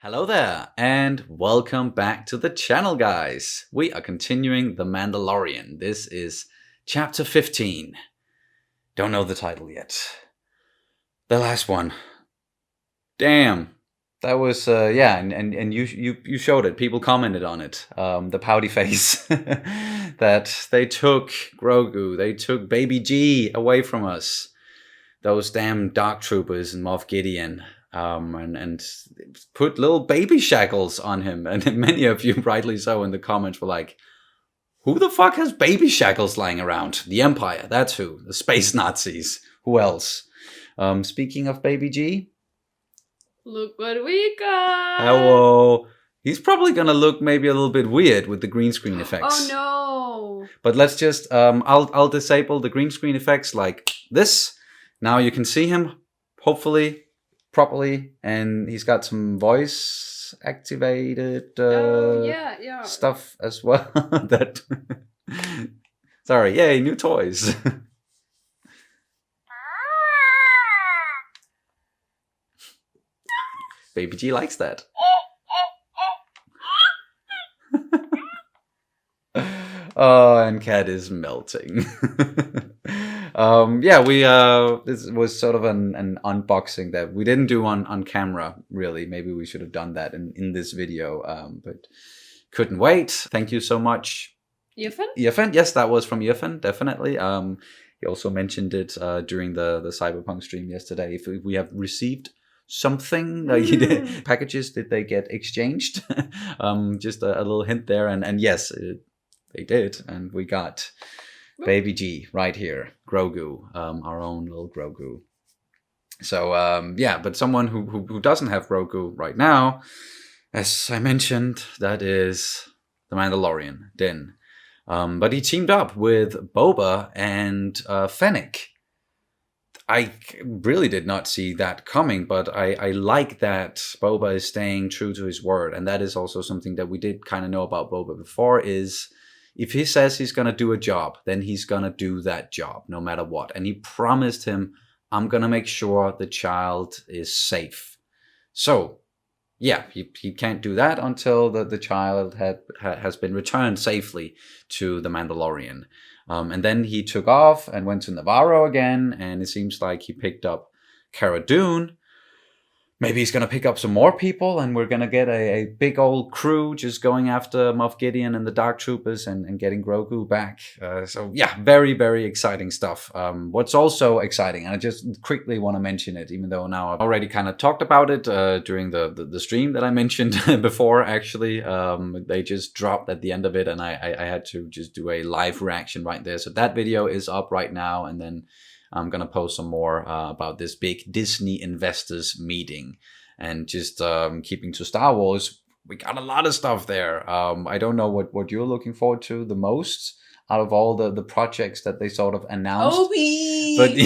Hello there, and welcome back to the channel, guys. We are continuing The Mandalorian. This is chapter 15. Don't know the title yet. The last one. Damn. That was, and you showed it. People commented on it. The pouty face. That they took Grogu, they took Baby G away from us. Those damn dark troopers and Moff Gideon. And put little baby shackles on him. And many of you, rightly so, in the comments were like, who the fuck has baby shackles lying around? The Empire, that's who. The space Nazis. Who else? Speaking of Baby G. Look what we got! Hello. He's probably gonna look maybe a little bit weird with the green screen effects. Oh no! But let's just, I'll disable the green screen effects like this. Now you can see him, hopefully, properly, and he's got some voice activated stuff as well. That sorry, yay, new toys. Baby G likes that. Oh, and Cat is melting. This was sort of an unboxing that we didn't do on camera, really. Maybe we should have done that in this video, but couldn't wait. Thank you so much. Yefan? Yes, that was from Yefan, definitely. He also mentioned it during the Cyberpunk stream yesterday. If we have received something, packages, did they get exchanged? Just a little hint there, and yes, they did, and we got Baby G right here, Grogu, our own little Grogu. So but someone who doesn't have Grogu right now, as I mentioned, that is the Mandalorian, Din. But he teamed up with Boba and Fennec. I really did not see that coming, but I like that Boba is staying true to his word, and that is also something that we did kind of know about Boba before, is if he says he's going to do a job, then he's going to do that job no matter what. And he promised him, I'm going to make sure the child is safe. So, yeah, he can't do that until the child has been returned safely to the Mandalorian. And then he took off and went to Navarro again, and it seems like he picked up Cara Dune. Maybe he's going to pick up some more people, and we're going to get a big old crew just going after Moff Gideon and the Dark Troopers and getting Grogu back. So yeah, very, very exciting stuff. What's also exciting, and I just quickly want to mention it, even though now I've already kind of talked about it during the stream that I mentioned before, actually. They just dropped at the end of it, and I had to just do a live reaction right there. So that video is up right now, and then I'm going to post some more about this big Disney investors meeting. And just keeping to Star Wars, we got a lot of stuff there. I don't know what you're looking forward to the most out of all the projects that they sort of announced. Obi! But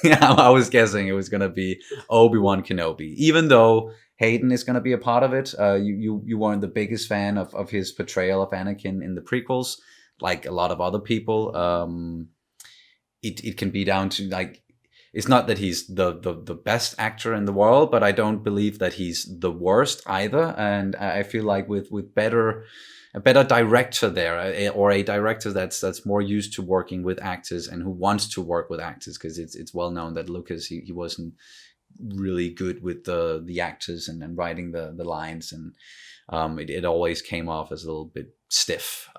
yeah, I was guessing it was going to be Obi-Wan Kenobi. Even though Hayden is going to be a part of it, you weren't the biggest fan of his portrayal of Anakin in the prequels, like a lot of other people. It can be down to, like, it's not that he's the best actor in the world, but I don't believe that he's the worst either. And I feel like with a better director there, or a director that's more used to working with actors and who wants to work with actors, because it's well known that Lucas, he wasn't really good with the actors and writing the lines, and it always came off as a little bit stiff.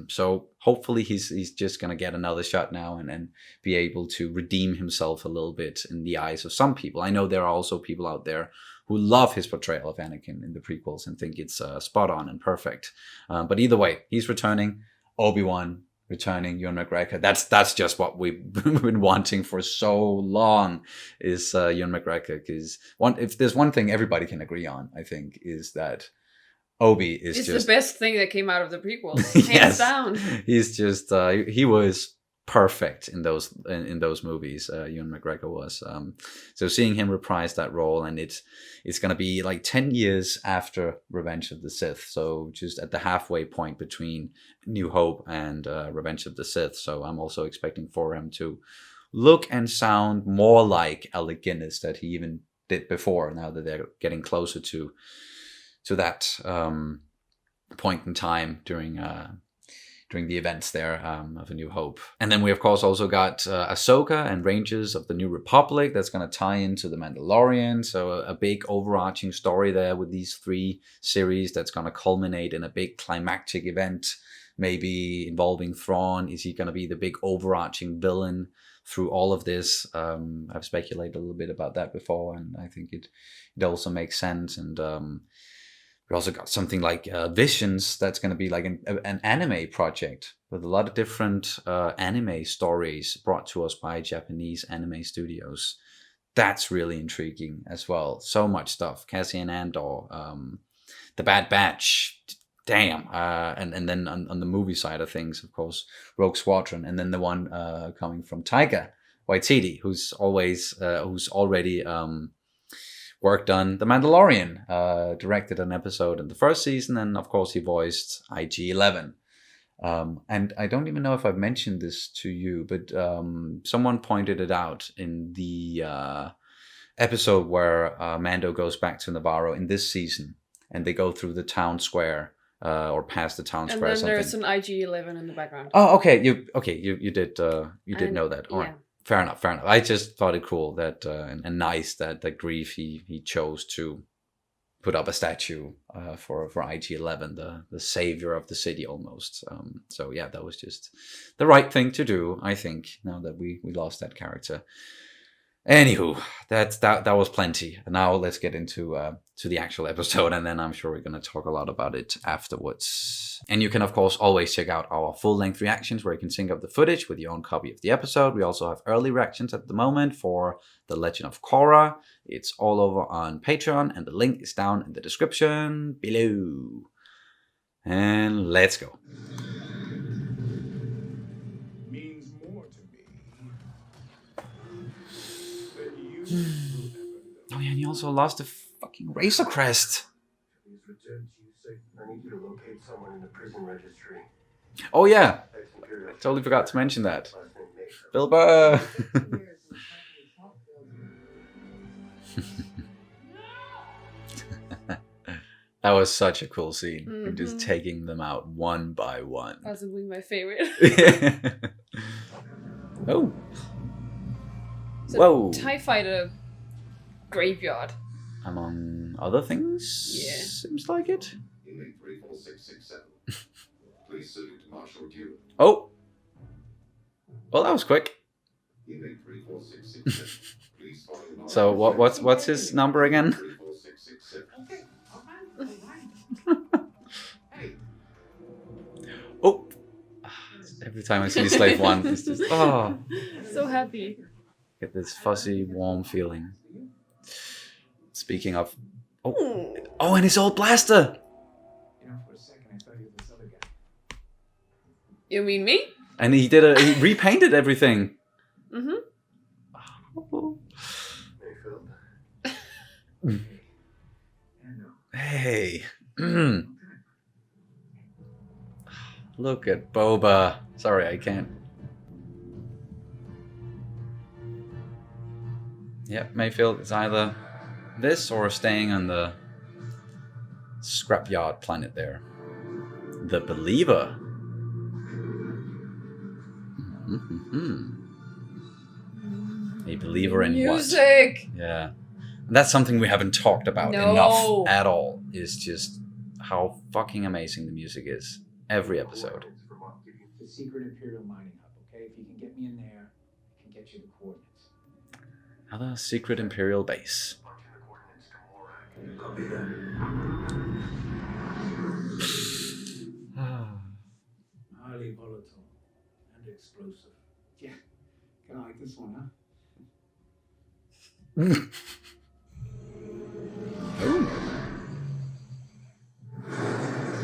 So hopefully he's just gonna get another shot now and be able to redeem himself a little bit in the eyes of some people. I know there are also people out there who love his portrayal of Anakin in the prequels and think it's spot on and perfect. But either way, he's returning. Obi-Wan returning, Ewan McGregor. That's just what we've been wanting for so long, is Ewan McGregor. Because if there's one thing everybody can agree on, I think, is that Obi is it's just the best thing that came out of the prequels, hands yes, down. He's just he was perfect in those movies. Ewan McGregor was. So seeing him reprise that role, and it's going to be like 10 years after Revenge of the Sith, so just at the halfway point between New Hope and Revenge of the Sith. So I'm also expecting for him to look and sound more like Alec Guinness that he even did before. Now that they're getting closer to to that point in time during the events there of A New Hope. And then we, of course, also got Ahsoka and Rangers of the New Republic. That's going to tie into The Mandalorian. So a big overarching story there with these 3 series that's going to culminate in a big climactic event, maybe involving Thrawn. Is he going to be the big overarching villain through all of this? I've speculated a little bit about that before, and I think it also makes sense. And we also got something like Visions that's going to be like an anime project with a lot of different anime stories brought to us by Japanese anime studios. That's really intriguing as well. So much stuff. Cassian Andor, The Bad Batch, damn. And then on the movie side of things, of course, Rogue Squadron, and then the one coming from Taika Waititi, who's already worked on The Mandalorian, directed an episode in the first season, and of course he voiced IG-11. And I don't even know if I've mentioned this to you, but someone pointed it out in the episode where Mando goes back to Navarro in this season, and they go through the town square or past the town square. And then there's an IG-11 in the background. Oh, okay. You did know that. All right. Fair enough. I just thought it cool that and nice that Grief he chose to put up a statue for IG-11, the savior of the city almost. So yeah, that was just the right thing to do, I think. Now that we lost that character. Anywho, that was plenty. Now let's get into to the actual episode, and then I'm sure we're going to talk a lot about it afterwards. And you can, of course, always check out our full-length reactions where you can sync up the footage with your own copy of the episode. We also have early reactions at the moment for The Legend of Korra. It's all over on Patreon, and the link is down in the description below. And let's go. Oh yeah, and he also lost the fucking Razor Crest. I need you to locate someone in the prison registry. Oh yeah, I totally forgot to mention that. Bill Burr. That was such a cool scene. Mm-hmm. Just taking them out one by one. Possibly my favorite. Oh. So whoa. TIE fighter graveyard. Among other things? Yeah. Seems like it. Inmate 34667. Please salute Marshal Dew. Oh. Well, that was quick. Inmate 34667. Please follow. So what's his number again? 34667. Okay. Oh. Every time I see Slave One, it's just so happy. Get this fuzzy, warm feeling. Speaking of, oh, and his old blaster. You know, for a second I thought he was this other guy. You mean me? And he repainted everything. Mm-hmm. Oh. Mayfield. Hey. Look at Boba. Sorry, I can't. Yep, Mayfield is either this or staying on the scrapyard planet there. The Believer. A believer in music. What? Yeah. And that's something we haven't talked about enough at all. Is just how fucking amazing the music is. Every episode. The secret imperial mining hub, okay? If you can get me in there, I can get you the coordinates. Another secret imperial base. Copy that. Highly volatile and explosive. Yeah, kind of like this one, huh?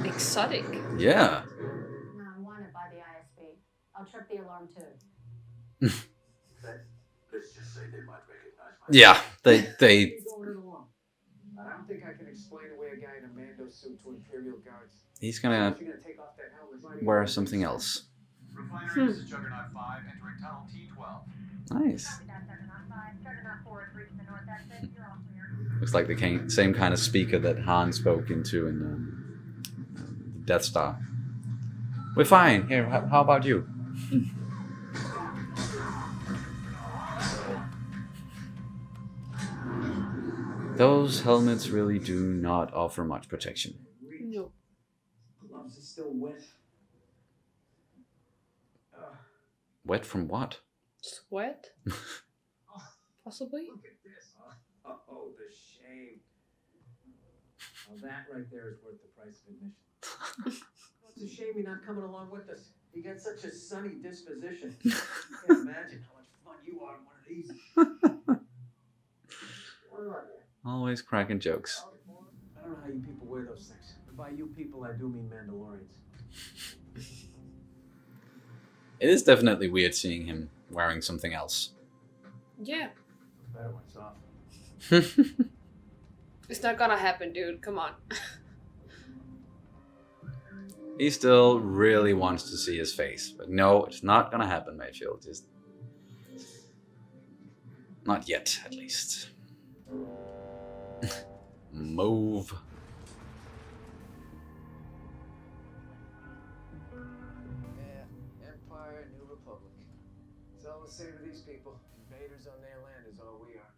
Exotic. Yeah. No, I'm wanted by the ISB. I'll trip the alarm too. Let's just say they might recognize my Yeah, they I don't think I can explain away a guy in a Mando suit to Imperial guards. he's gonna If you're gonna take off that helmet, wear something else. Refinery, this is Juggernaut 5, entering tunnel T12. Nice. Looks like the same kind of speaker that Han spoke into in the Death Star. We're fine. Here, how about you? Those helmets really do not offer much protection. No. Gloves are still wet. Wet from what? Sweat? Possibly? Look at this. Oh, the shame. Well, that right there is worth the price of admission. Well, it's a shame you're not coming along with us. You got such a sunny disposition. I can't imagine how much fun you are in one of these. Always cracking jokes. I don't know how you people wear those things. And by you people, I do mean Mandalorians. It is definitely weird seeing him wearing something else. Yeah. Better when it's off. It's not gonna happen, dude. Come on. He still really wants to see his face. But no, it's not gonna happen, Mayfield. Just not yet, at least. Move. Yeah, Empire, New Republic. It's all the same to these people. Invaders on their land is all we are.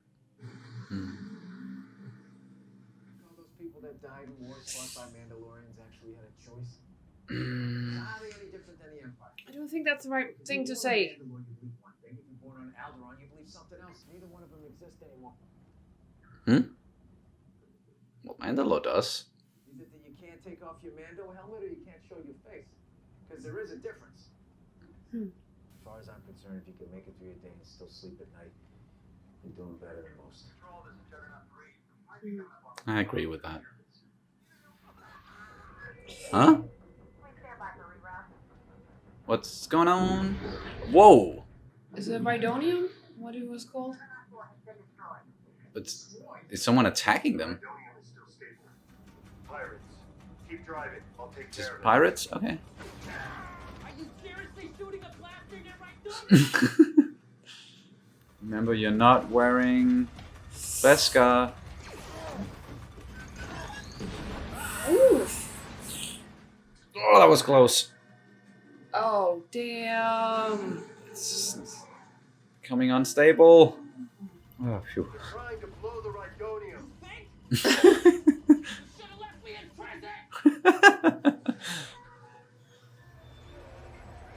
All those people that died in wars fought by Mandalorians actually had a choice. Not any different than the Empire. I don't think that's the right thing to say. You believe one thing. If you're born on Alderaan, you believe something else. Neither one of them exist anymore. Well, Mandalore does. Is it that you can't take off your Mando helmet or you can't show your face? Because there is a difference. As far as I'm concerned, if you can make it through your day and still sleep at night, you're doing better than most. I agree with that. Huh? What's going on? Whoa! Is it Rhydonium? What it was called? Is someone attacking them? Mayfield is still stable. Pirates. Keep driving. I'll take Just care of it. pirates? Okay. Are you seriously shooting a blaster in it right now? Remember, you're not wearing Beskar. Ooh. Oh, that was close. Oh, damn. It's becoming unstable. Oh, phew. Trying to blow the Rhydonium. You should have left me in prison!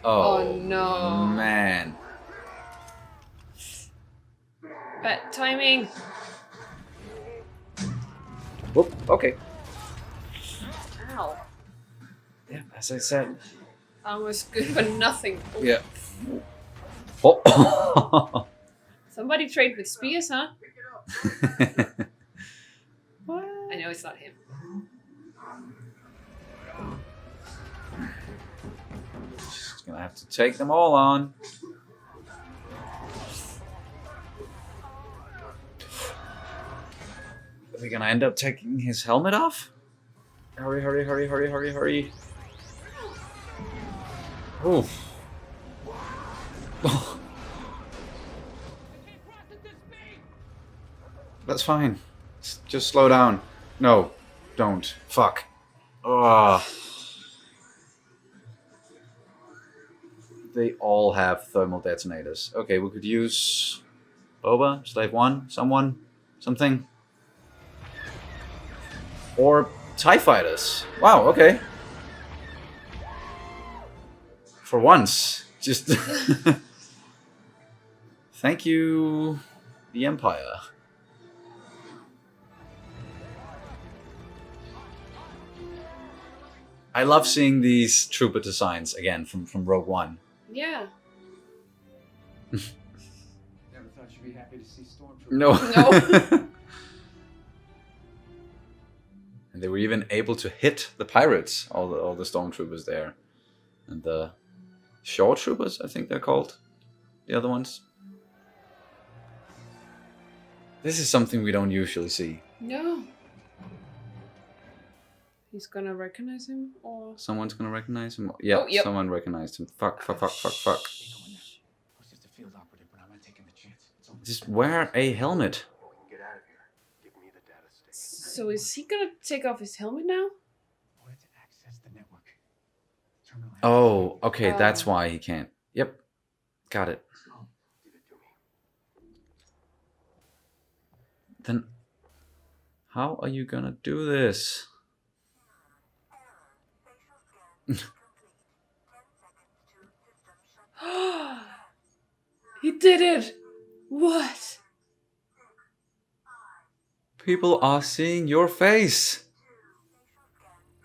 Oh, no. Man. Bad timing. Whoop, okay. Ow. Yeah, as I said. Almost good for nothing. Oh. Yeah. Oh. Somebody trade with spears, huh? I know it's not him. Just gonna have to take them all on. Are we gonna end up taking his helmet off? Hurry, hurry, hurry, hurry, hurry, hurry. Oof. That's fine. Just slow down. No, don't. Fuck. Ah. They all have thermal detonators. Okay, we could use Boba, Slave 1, someone, something. Or TIE fighters. Wow, okay. For once. Just... Thank you, the Empire. I love seeing these trooper designs again from Rogue One. Yeah. Never thought you'd be happy to see Stormtroopers. No. No. And they were even able to hit the pirates, all the stormtroopers there. And the shore troopers, I think they're called. The other ones. This is something we don't usually see. No. He's gonna recognize him, or Someone's gonna recognize him. Yeah, Oh, yep. Someone recognized him. Fuck, fuck, fuck, fuck, fuck. I was just a field operative, but I'm not taking the Just wear a helmet. We can get out of here. Give me the data stick. So is he gonna take off his helmet now? Order to access the network. Terminal. Oh, okay, that's Oh. why he can't. Yep, got it. Give it to me. Then how are you gonna do this? He did it! What? People are seeing your face.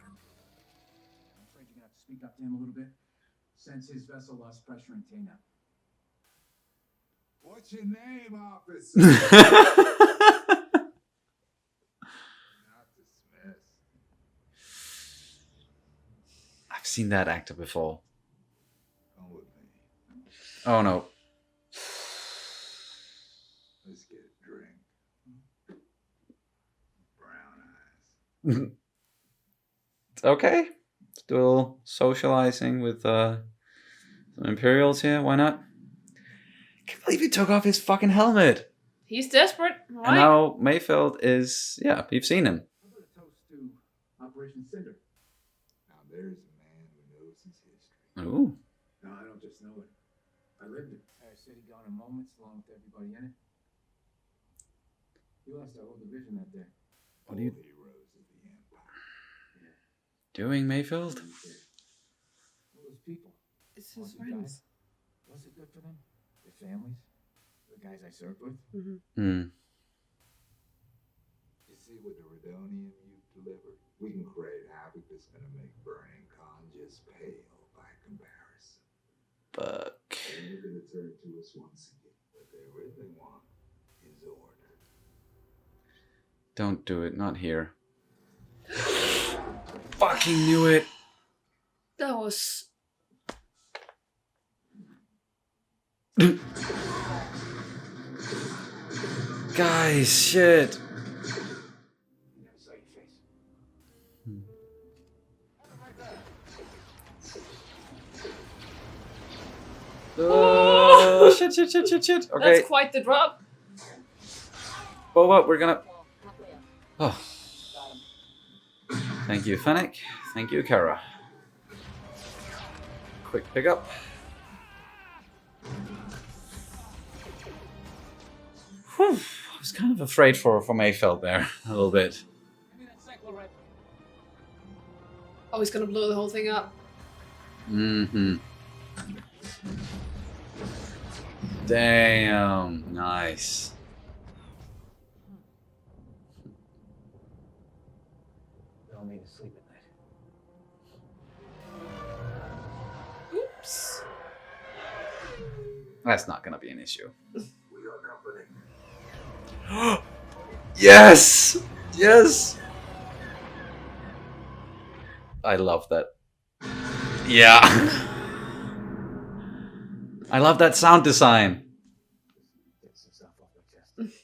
I'm afraid you're gonna have to speak up to him a little bit. Since his vessel lost pressure in Tana. What's your name, officer? Not dismissed. I've seen that actor before. Come with me. Oh no. Let's get a drink. Brown eyes. Okay. Still socializing with some Imperials here. Why not? Can't believe he took off his fucking helmet. He's desperate, And right? now Mayfeld is, yeah, you've seen him. How about a toast to Operation Cinder? Now there's a man who knows his history. Ooh. No, I don't just know it. I lived it. Our city gone in moments, along with everybody in it. We lost our whole division that day. What are you All heroes of the Empire. doing, Mayfield? All those people. It's his friends. Was it good for them? Their families? The guys I served with? Hmm. You see what the Redonian you've delivered? We can create havoc that's gonna make Burning Khan just pale by comparison. Fuck. They're gonna turn to us once again. What they really want is order. Don't do it. Not here. Fucking knew it. That was... Guys, shit. I never saw your face. Oh, shit. Okay, That's quite the drop. Boba, we're gonna... Oh. Thank you, Fennec. Thank you, Kara. Quick pickup. Whew. I was kind of afraid for Mayfeld there, a little bit. Give me that cyclo rifle. Oh, he's gonna blow the whole thing up. Mm-hmm. Damn, nice. Don't need to sleep at night. Oops. That's not gonna be an issue. We are company. Yes! Yes! I love that. Yeah. I love that sound design. Get some stuff off my chest.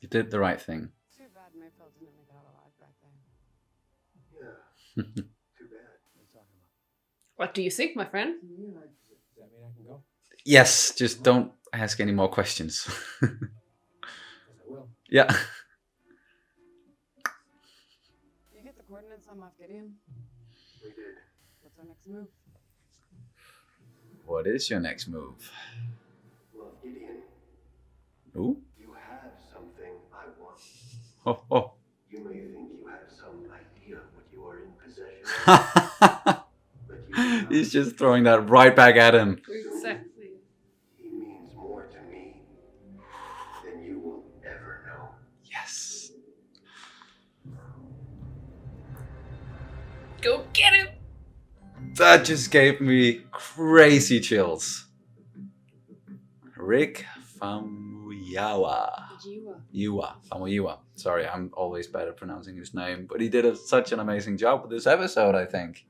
You did the right thing. Too bad Mayfield didn't make it out alive back then. Yeah. Too bad. What are you talking about? What do you think, my friend? Does that mean I can go? Yes, just don't ask any more questions. Yes, I will. Yeah. You get the coordinates on Moff Gideon? We did. What's our next move? What is your next move? Well, Gideon, Ooh. you have something I want. Oh, oh. You may think you have some idea what you are in possession of, but you do not. He's just throwing that right back at him. Exactly. He means more to me than you will ever know. Yes. Go get him! That just gave me crazy chills. Rick Famuyiwa. Famuyiwa. Sorry, I'm always bad at pronouncing his name, but he did such an amazing job with this episode, I think.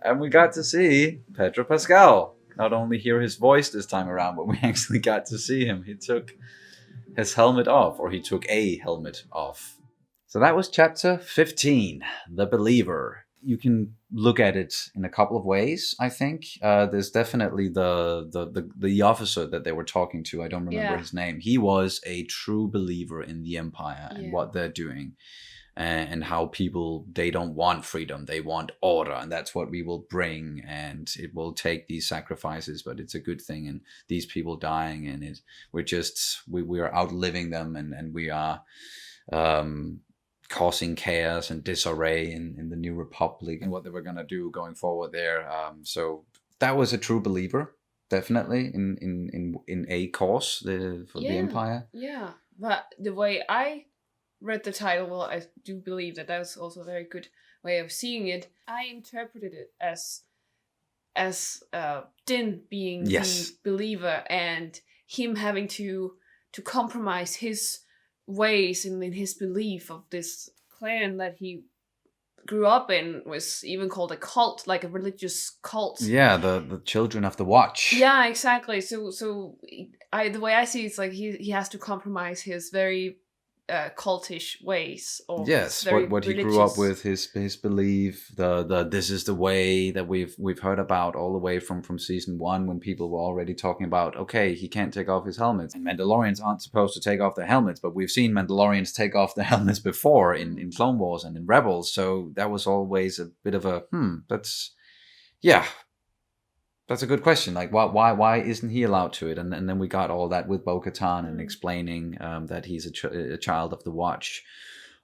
And we got to see Pedro Pascal. Not only hear his voice this time around, but we actually got to see him. He took his helmet off, or he took a helmet off. So that was chapter 15, The Believer. you can look at it in a couple of ways. I think there's definitely the officer that they were talking to. I don't remember his name. He was a true believer in the Empire and what they're doing, and how people, they don't want freedom, they want order, and that's what we will bring, and it will take these sacrifices, but it's a good thing, and these people dying, and we are outliving them, and we are causing chaos and disarray in the New Republic, and what they were going to do going forward there. So that was a true believer, definitely, in a cause for the Empire. Yeah, but the way I read the title, well, I do believe that was also a very good way of seeing it. I interpreted it as Din being the believer, and him having to compromise his ways and in his belief of this clan that he grew up in, was even called a cult, like a religious cult. Yeah, the Children of the Watch. Yeah, exactly. So the way I see it's like he has to compromise his very cultish ways, or what he grew up with, his belief, the this is the way that we've heard about all the way from season 1, when people were already talking about, okay, he can't take off his helmet, and Mandalorians aren't supposed to take off their helmets, but we've seen Mandalorians take off their helmets before in Clone Wars and in Rebels, so that was always a bit of a that's a good question. Like, why isn't he allowed to it? And then we got all that with Bo-Katan and explaining that he's a child of the Watch.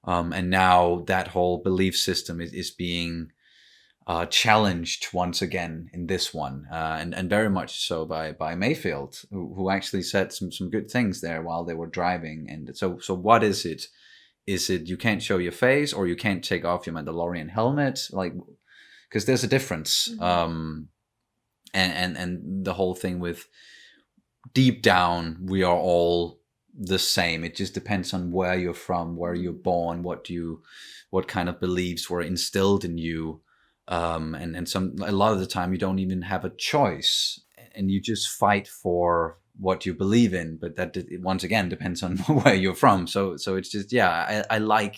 And now that whole belief system is being challenged once again in this one. And very much so by Mayfield, who actually said some good things there while they were driving. And so what is it? Is it you can't show your face, or you can't take off your Mandalorian helmet? Like, because there's a difference. And the whole thing with, deep down, we are all the same. It just depends on where you're from, where you're born, what kind of beliefs were instilled in you. And a lot of the time you don't even have a choice, and you just fight for what you believe in. But that once again depends on where you're from. So it's just, I like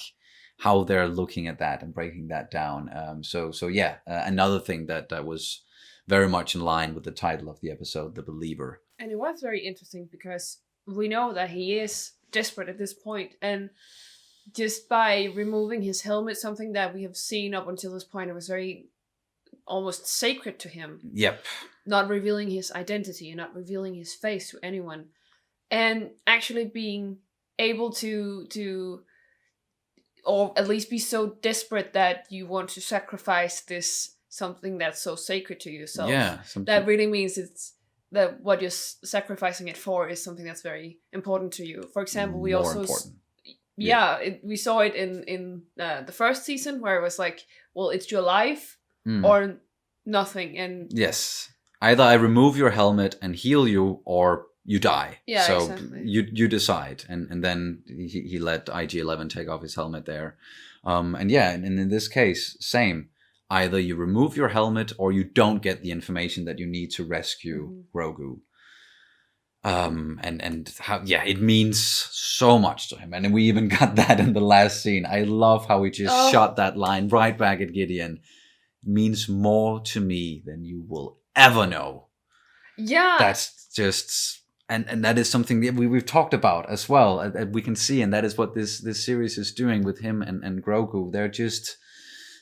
how they're looking at that and breaking that down. Another thing that was very much in line with the title of the episode, The Believer. And it was very interesting because we know that he is desperate at this point, and just by removing his helmet, something that we have seen up until this point, it was very almost sacred to him. Yep. Not revealing his identity and not revealing his face to anyone, and actually being able to or at least be so desperate that you want to sacrifice this something that's so sacred to yourself. Yeah, that really means it's that what you're sacrificing it for is something that's very important to you. For example, we also we saw it in the first season, where it was like, well, it's your life or nothing. And yes, either I remove your helmet and heal you, or you die. Yeah, so exactly. you decide. And then he let IG-11 take off his helmet there. And in this case, same. Either you remove your helmet, or you don't get the information that you need to rescue Grogu. It means so much to him. And we even got that in the last scene. I love how he just shot that line right back at Gideon. It means more to me than you will ever know. Yeah. That's just... And that is something that we've talked about as well. We can see, and that is what this series is doing with him and Grogu. They're just...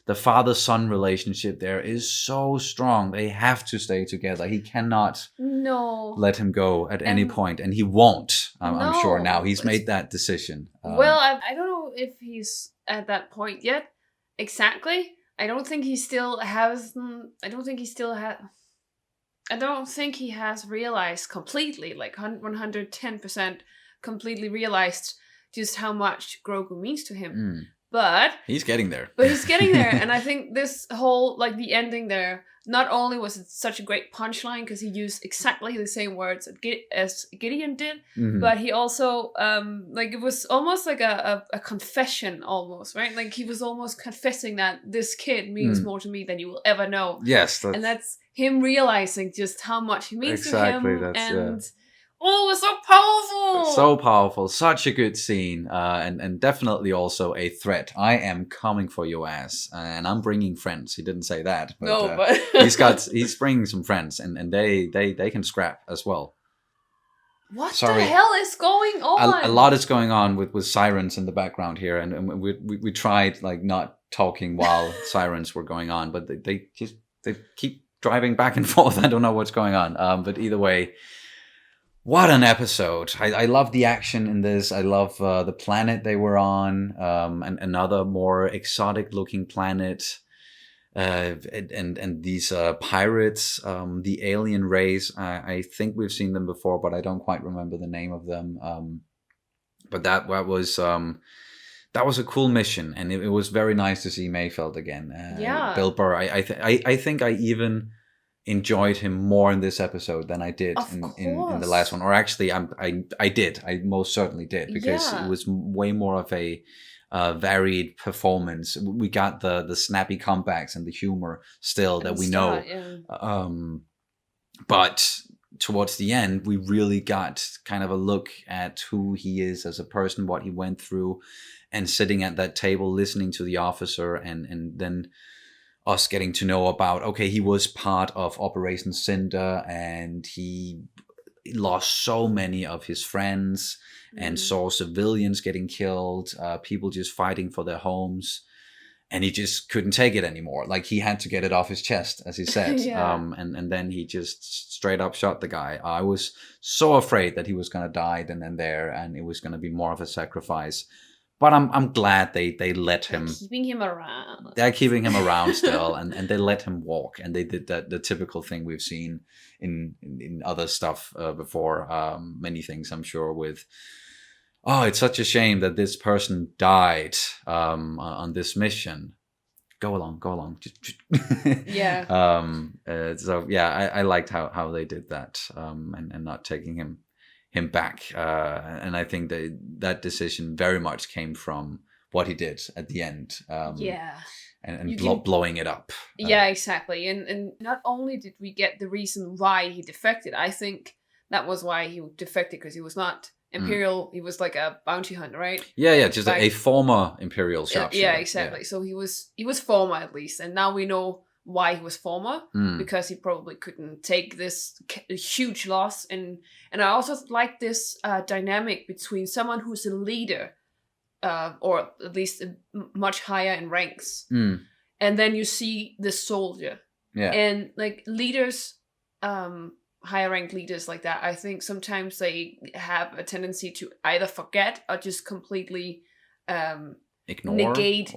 The father-son relationship there is so strong. They have to stay together. He cannot let him go at any point, and he won't. I'm sure now he's made that decision. I don't know if he's at that point yet. Exactly. I don't think he has realized completely, like 110% completely realized just how much Grogu means to him. But he's getting there. And I think this whole, like, the ending there, not only was it such a great punchline because he used exactly the same words as Gideon did, but he also it was almost like a confession almost, right? Like, he was almost confessing that this kid means more to me than you will ever know. Yes, and that's him realizing just how much he means to him, and Oh, it's so powerful. So powerful, such a good scene, and definitely also a threat. I am coming for your ass, and I'm bringing friends. He didn't say that, but, no, but he's bringing some friends, and they can scrap as well. what Sorry. the hell is going on? A lot is going on with sirens in the background here, and we tried like not talking while sirens were going on, but they keep driving back and forth. I don't know what's going on, but either way. What an episode. I love the action in this. I love the planet they were on, and another more exotic looking planet. And these pirates, the alien race. I think we've seen them before, but I don't quite remember the name of them. But that was a cool mission, and it was very nice to see Mayfeld again. Yeah. Bill Burr. I think I even enjoyed him more in this episode than I did in the last one. Or actually, I did. I most certainly did, because it was way more of a varied performance. We got the snappy comebacks and the humor still that we know. Yeah. But towards the end, we really got kind of a look at who he is as a person, what he went through, and sitting at that table listening to the officer, and then us getting to know about, okay, he was part of Operation Cinder, and he lost so many of his friends and saw civilians getting killed, people just fighting for their homes, and he just couldn't take it anymore. Like, he had to get it off his chest, as he said. And then he just straight up shot the guy. I was so afraid that he was going to die then and there, and it was going to be more of a sacrifice. But I'm glad they let him. Keeping him around. They're keeping him around still, and they let him walk. And they did the typical thing we've seen in other stuff before. Many things, I'm sure, with, oh, it's such a shame that this person died on this mission. Go along. Yeah. So yeah, I liked how they did that, and not taking him back, and I think that decision very much came from what he did at the end, and blowing it up. Yeah, exactly. And not only did we get the reason why he defected, I think that was why he defected, because he was not imperial. He was like a bounty hunter, right? Yeah, just like a former imperial sharpshooter. Yeah, exactly. So he was former, at least, and now we know why he was former, because he probably couldn't take this huge loss. And I also like this dynamic between someone who's a leader, or at least much higher in ranks, and then you see the soldier. Yeah. And like leaders, higher ranked leaders like that, I think sometimes they have a tendency to either forget or just completely ignore, negate,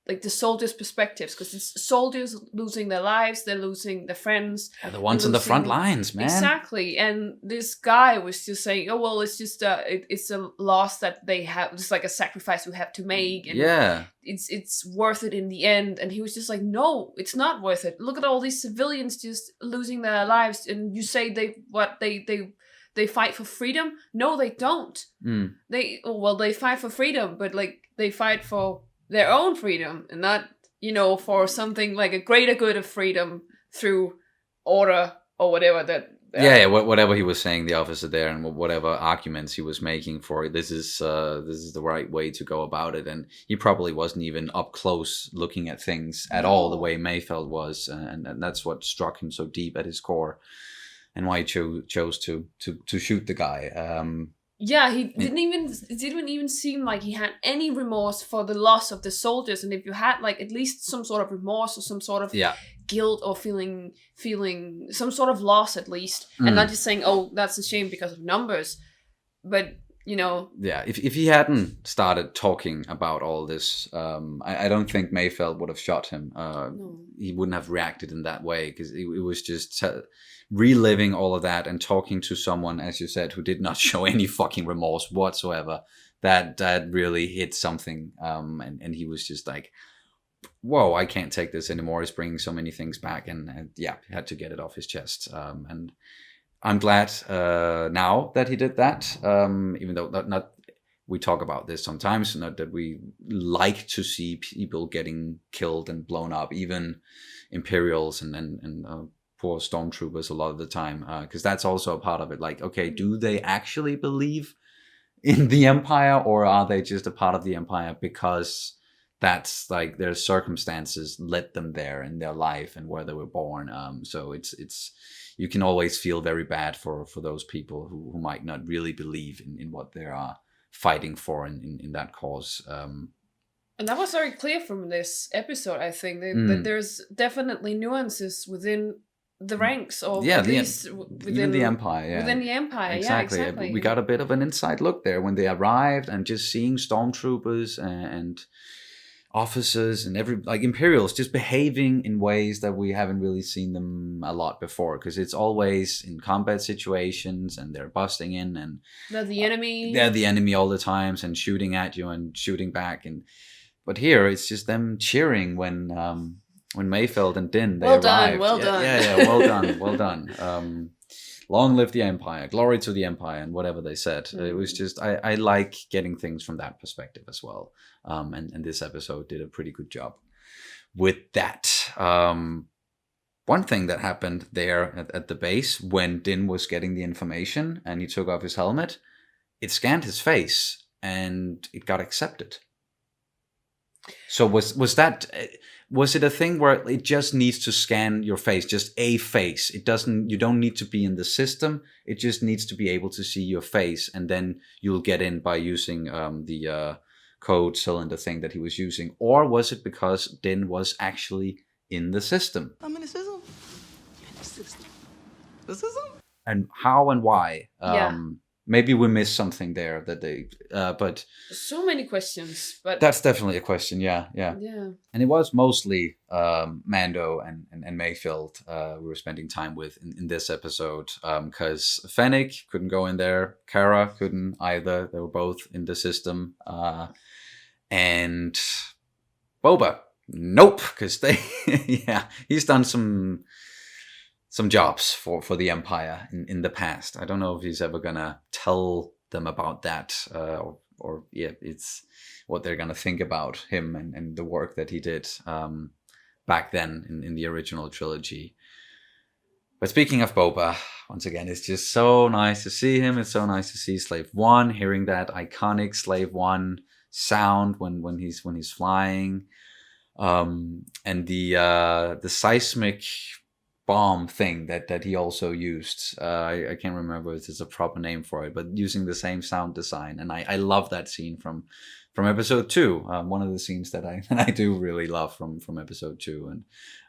like the soldiers' perspectives, because it's soldiers losing their lives, they're losing their friends. Yeah, the ones in the front lines, man. Exactly. And this guy was just saying, oh, well, it's just it's a loss that they have, it's like a sacrifice we have to make, and it's worth it in the end. And he was just like, no, it's not worth it. Look at all these civilians just losing their lives, and you say they fight for freedom? No, they don't. They fight for freedom, but like they fight for their own freedom, and not, for something like a greater good of freedom through order or whatever that. Whatever he was saying, the officer there, and whatever arguments he was making for this is the right way to go about it. And he probably wasn't even up close looking at things at all the way Mayfeld was, and that's what struck him so deep at his core, and why he chose to shoot the guy. It didn't even seem like he had any remorse for the loss of the soldiers. And if you had like at least some sort of remorse or some sort of guilt or feeling some sort of loss at least, and not just saying, oh, that's a shame because of numbers, but if he hadn't started talking about all this, I don't think Mayfeld would have shot him. No. He wouldn't have reacted in that way, because it was just reliving all of that and talking to someone, as you said, who did not show any fucking remorse whatsoever. That really hit something, and he was just like, whoa, I can't take this anymore. He's bringing so many things back, and he had to get it off his chest. And I'm glad now that he did that, even though not we talk about this sometimes, not that we like to see people getting killed and blown up, even Imperials and poor stormtroopers a lot of the time, because that's also a part of it. Like, okay, do they actually believe in the Empire, or are they just a part of the Empire because that's like their circumstances led them there in their life and where they were born? So it's you can always feel very bad for those people who might not really believe in what they are fighting for in that cause. And that was very clear from this episode, I think, that there's definitely nuances within the ranks, or at least within the Empire. Yeah. Within the Empire, exactly. Yeah, exactly. We got a bit of an inside look there when they arrived, and just seeing stormtroopers and officers and like Imperials just behaving in ways that we haven't really seen them a lot before, because it's always in combat situations and they're busting in and they're the enemy. They're the enemy all the times and shooting at you and shooting back. But here it's just them cheering when Mayfeld and Din they arrived. Well done. Yeah, well done. Long live the Empire, glory to the Empire, and whatever they said. It was just I like getting things from that perspective as well. And this episode did a pretty good job with that. One thing that happened there at the base when Din was getting the information and he took off his helmet, it scanned his face and it got accepted. So was it a thing where it just needs to scan your face, just a face? You don't need to be in the system. It just needs to be able to see your face, and then you'll get in by using the code cylinder thing that he was using. Or was it because Din was actually in the system? I'm in the system. In the system. The system? And how and why? Yeah. Maybe we missed something there that they, but so many questions. But that's definitely a question. Yeah. And it was mostly Mando and Mayfield we were spending time with in this episode, because Fennec couldn't go in there, Cara couldn't either. They were both in the system, and Boba, nope, because he's done some jobs for the Empire in the past. I don't know if he's ever gonna tell them about that, or it's what they're gonna think about him and the work that he did back then in the original trilogy. But speaking of Boba, once again, it's just so nice to see him. It's so nice to see Slave One, hearing that iconic Slave One sound when he's flying, and the seismic bomb thing that he also used. I can't remember if there's a proper name for it, but using the same sound design. And I love that scene from episode 2. One of the scenes that I do really love from episode 2. And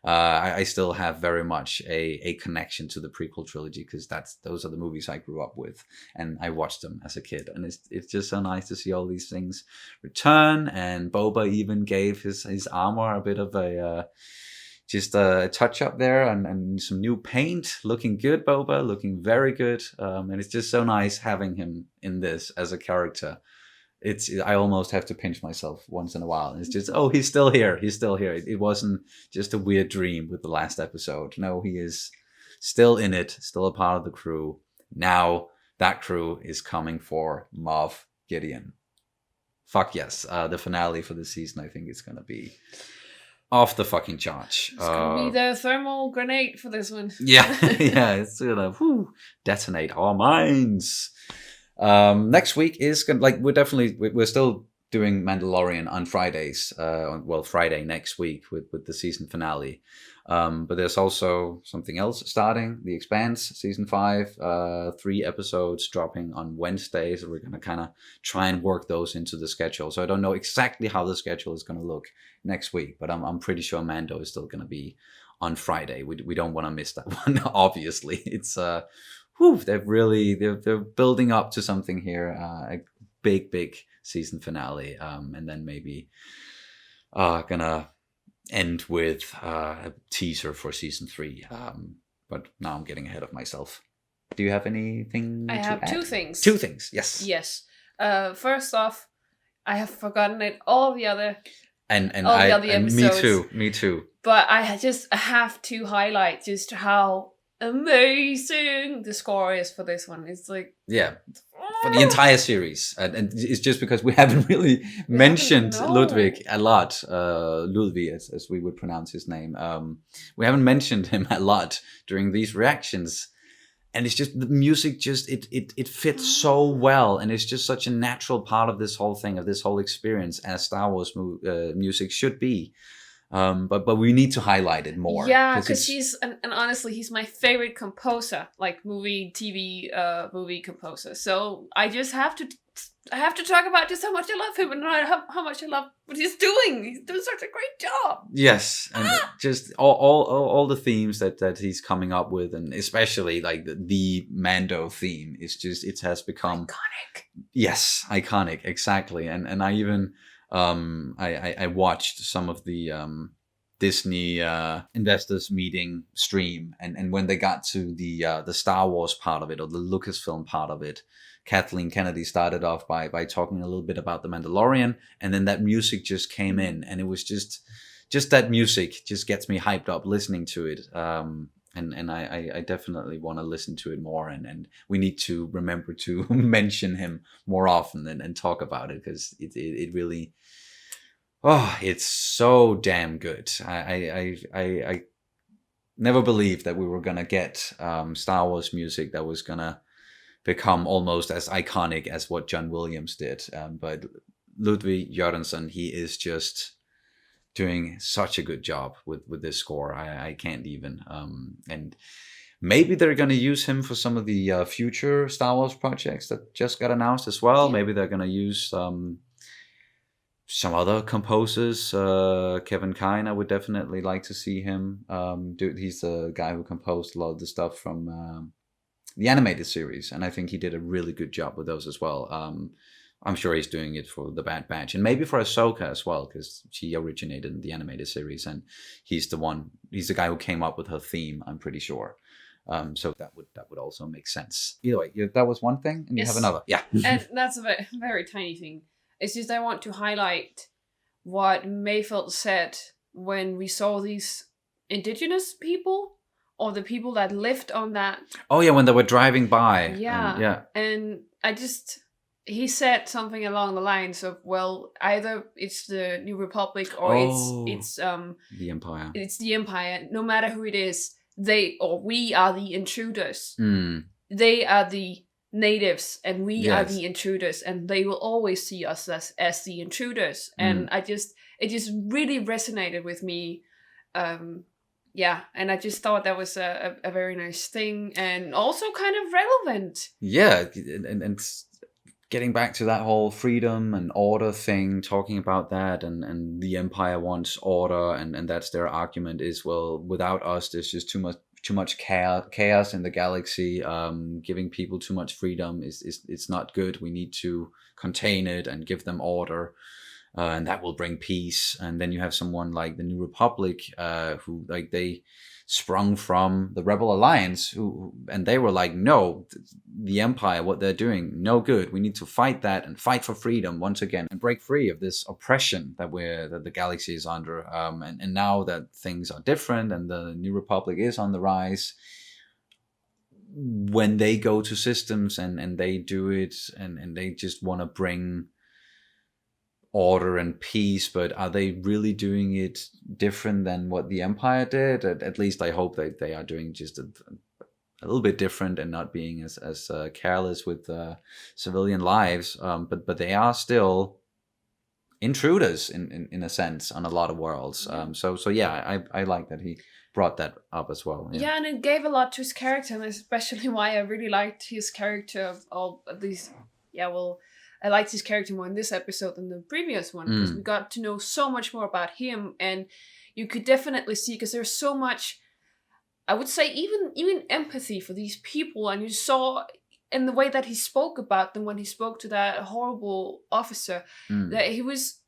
I still have very much a connection to the prequel trilogy, because those are the movies I grew up with and I watched them as a kid. And it's just so nice to see all these things return. And Boba even gave his armor a bit of just a touch up there and some new paint. Looking good, Boba, looking very good. And it's just so nice having him in this as a character. I almost have to pinch myself once in a while. It's just, oh, he's still here. It wasn't just a weird dream with the last episode. No, he is still in it, still a part of the crew. Now that crew is coming for Moff Gideon. Fuck yes. The finale for the season, I think, is going to be off the fucking charts. It's gonna be the thermal grenade for this one. Yeah, it's gonna detonate our minds. Next week is gonna, like, we're still doing Mandalorian on Fridays. Friday next week with the season finale. But there's also something else starting, The Expanse season 5. 3 episodes dropping on Wednesday, so we're gonna kind of try and work those into the schedule. So I don't know exactly how the schedule is gonna look next week, but I'm pretty sure Mando is still gonna be on Friday. We don't want to miss that one. Obviously, it's they're building up to something here. A big season finale, and then maybe gonna end with a teaser for season 3. But now I'm getting ahead of myself. Do you have anything? I have add? 2 things. 2 things. Yes. Yes. First off, I have forgotten it. All the other episodes. Me too. But I just have to highlight just how amazing the score is for this one. It's like, for the entire series, and it's just because we haven't really mentioned no. Ludwig a lot. Ludwig, as we would pronounce his name. We haven't mentioned him a lot during these reactions, and it's just the music. Just it fits so well, and it's just such a natural part of this whole thing, of this whole experience, as Star Wars music should be. But we need to highlight it more. Yeah, because he's and honestly, he's my favorite composer, like TV movie composer. So I just have to talk about just how much I love him and how much I love what he's doing. He's doing such a great job. Yes, and just all the themes that he's coming up with, and especially like the Mando theme is just, it has become iconic. Yes, iconic, exactly. And I even I watched some of the Disney investors meeting stream, and when they got to the Star Wars part of it, or the Lucasfilm part of it, Kathleen Kennedy started off by talking a little bit about the Mandalorian, and then that music just came in, and it was just that music just gets me hyped up listening to it. And I definitely want to listen to it more, and we need to remember to mention him more often and talk about it, because it really, it's so damn good. I never believed that we were gonna get Star Wars music that was gonna become almost as iconic as what John Williams did. But Ludwig Göransson, he is just doing such a good job with this score. I can't even. And maybe they're going to use him for some of the future Star Wars projects that just got announced as well. Yeah. Maybe they're going to use some other composers. Kevin Kine, I would definitely like to see him do. He's the guy who composed a lot of the stuff from the animated series, and I think he did a really good job with those as well. I'm sure he's doing it for the Bad Batch, and maybe for Ahsoka as well, because she originated in the animated series, and he's the guy who came up with her theme, I'm pretty sure. So that would also make sense. Either way, that was one thing, and yes. You have another. Yeah. And that's a very, very tiny thing. It's just I want to highlight what Mayfeld said when we saw these indigenous people, or the people that lived on that. Oh yeah, when they were driving by. Yeah. And he said something along the lines of, well, either it's the New Republic or it's the Empire. It's the Empire. No matter who it is, we are the intruders. Mm. They are the natives, and we are the intruders, and they will always see us as the intruders. And it just really resonated with me. Yeah, and I just thought that was a very nice thing, and also kind of relevant. Yeah, and getting back to that whole freedom and order thing, talking about that, and the Empire wants order, and that's their argument is, well, without us, there's just too much chaos in the galaxy. Giving people too much freedom is not good. We need to contain it and give them order. And that will bring peace. And then you have someone like the New Republic, who like they sprung from the Rebel Alliance, and they were like, no, the Empire, what they're doing, no good. We need to fight that and fight for freedom once again and break free of this oppression that the galaxy is under. And now that things are different and the New Republic is on the rise, when they go to systems and they do it and they just want to bring order and peace, but are they really doing it different than what the Empire did? At least I hope that they are doing just a little bit different and not being as careless with civilian lives. But they are still intruders in a sense on a lot of worlds. So yeah, I like that he brought that up as well. Yeah, and it gave a lot to his character, and especially why I really liked his character of all of these. Yeah, well, I liked his character more in this episode than the previous one, because we got to know so much more about him, and you could definitely see, because there's so much, I would say, even empathy for these people, and you saw in the way that he spoke about them when he spoke to that horrible officer, that he was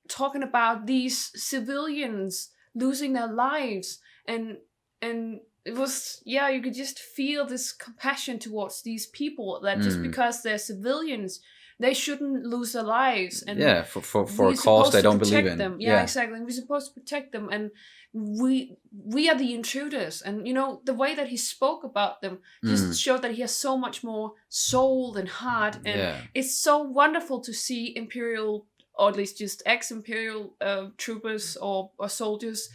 talking about these civilians losing their lives, and it was, you could just feel this compassion towards these people, that just because they're civilians, they shouldn't lose their lives. And for a we're cause supposed they to don't believe protect in. them. Yeah, exactly. We're supposed to protect them, and we are the intruders. And you know, the way that he spoke about them just showed that he has so much more soul and heart, and it's so wonderful to see Imperial, or at least just ex-Imperial troopers or soldiers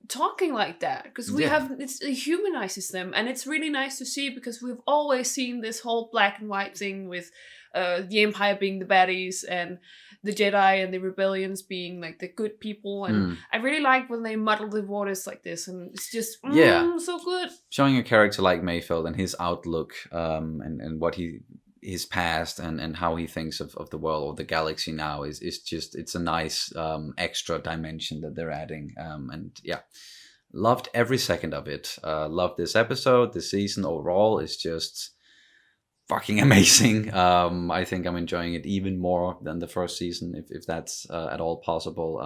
talking like that, because it humanizes them, and it's really nice to see, because we've always seen this whole black and white thing with the Empire being the baddies and the Jedi and the rebellions being like the good people, and I really like when they muddle the waters like this, and it's just so good. Showing a character like Mayfield and his outlook, and what his past and how he thinks of the world or the galaxy now is just, it's a nice extra dimension that they're adding, and loved every second of it. Loved this episode. This season overall is just fucking amazing. I think I'm enjoying it even more than the first season, if that's at all possible.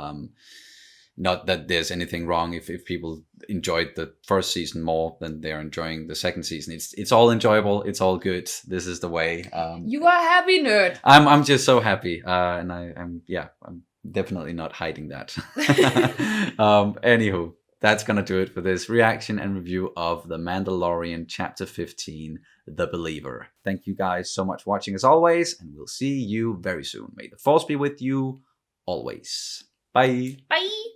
Not that there's anything wrong if people enjoyed the first season more than they're enjoying the second season. It's all enjoyable. It's all good. This is the way. You are happy, nerd. I'm just so happy, and I'm definitely not hiding that. Anywho, that's gonna do it for this reaction and review of The Mandalorian Chapter 15, The Believer. Thank you guys so much for watching as always, and we'll see you very soon. May the Force be with you always. Bye. Bye.